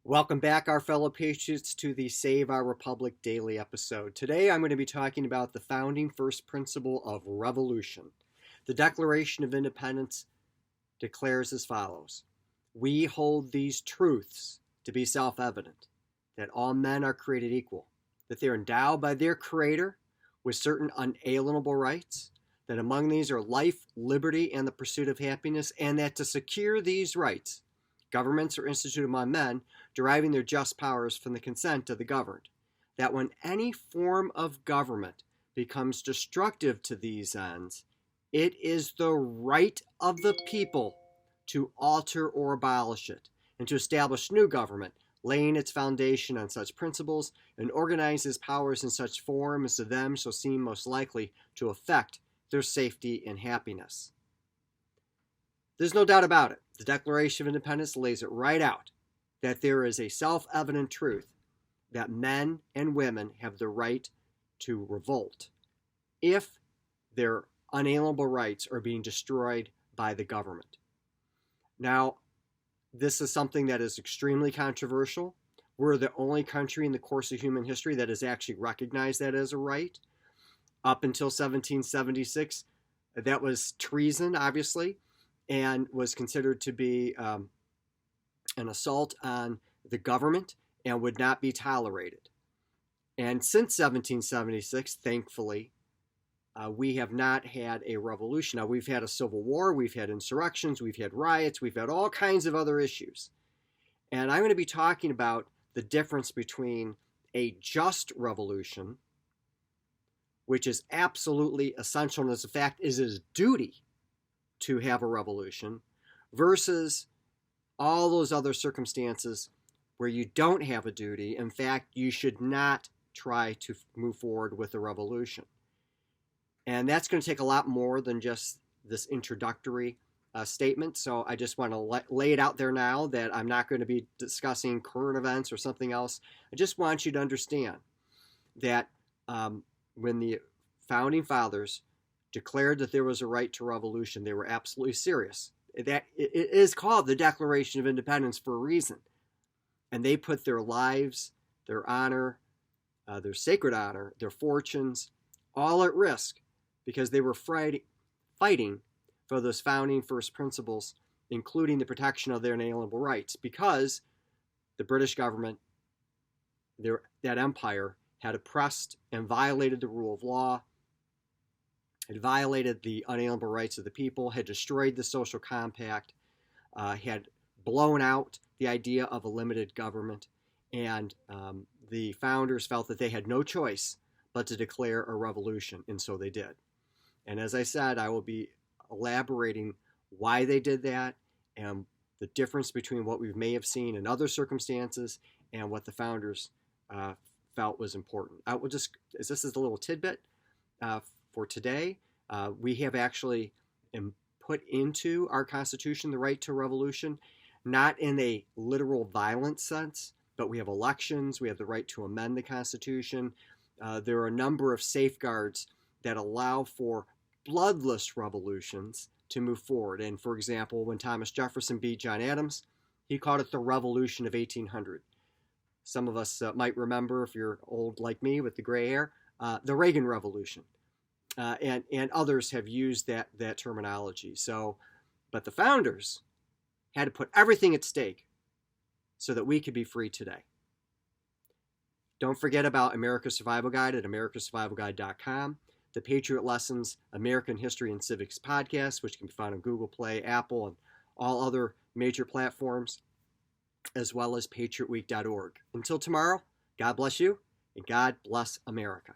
Welcome back, our fellow patriots, to the Save Our Republic Daily episode. Today I'm going to be talking about the founding first principle of revolution. The Declaration of Independence declares as follows: "We hold these truths to be self-evident, that all men are created equal, that they are endowed by their Creator with certain unalienable rights, that among these are life, liberty, and the pursuit of happiness, and that to secure these rights, governments are instituted among men, deriving their just powers from the consent of the governed, that when any form of government becomes destructive to these ends, it is the right of the people to alter or abolish it, and to establish new government, laying its foundation on such principles, and organize its powers in such form as to them shall seem most likely to affect their safety and happiness." There's no doubt about it. The Declaration of Independence lays it right out that there is a self-evident truth that men and women have the right to revolt if their unalienable rights are being destroyed by the government. Now, this is something that is extremely controversial. We're the only country in the course of human history that has actually recognized that as a right. Up until 1776, that was treason, obviously, and was considered to be an assault on the government and would not be tolerated. And since 1776, thankfully, we have not had a revolution. Now, we've had a civil war, we've had insurrections, we've had riots, we've had all kinds of other issues. And I'm going to be talking about the difference between a just revolution, which is absolutely essential, and as a fact is his duty to have a revolution, versus all those other circumstances where you don't have a duty. In fact, you should not try to move forward with a revolution. And that's going to take a lot more than just this introductory statement. So I just want to lay it out there now that I'm not going to be discussing current events or something else. I just want you to understand that when the founding fathers declared that there was a right to revolution, they were absolutely serious. That it is called the Declaration of Independence for a reason. And they put their lives, their honor, their sacred honor, their fortunes, all at risk because they were fighting for those founding first principles, including the protection of their inalienable rights, because the British government, that empire, had oppressed and violated the rule of law, had violated the unalienable rights of the people, had destroyed the social compact, had blown out the idea of a limited government, and the founders felt that they had no choice but to declare a revolution, and so they did. And as I said, I will be elaborating why they did that and the difference between what we may have seen in other circumstances and what the founders felt was important. I will just, as this is a little tidbit for today, we have actually put into our Constitution the right to revolution, not in a literal violent sense, but we have elections, we have the right to amend the Constitution. There are a number of safeguards that allow for bloodless revolutions to move forward. And for example, when Thomas Jefferson beat John Adams, he called it the Revolution of 1800. Some of us might remember, if you're old like me with the gray hair, the Reagan Revolution. And others have used that terminology. So, but the founders had to put everything at stake so that we could be free today. Don't forget about America's Survival Guide at americasurvivalguide.com, the Patriot Lessons American History and Civics podcast, which can be found on Google Play, Apple, and all other major platforms, as well as patriotweek.org. Until tomorrow, God bless you, and God bless America.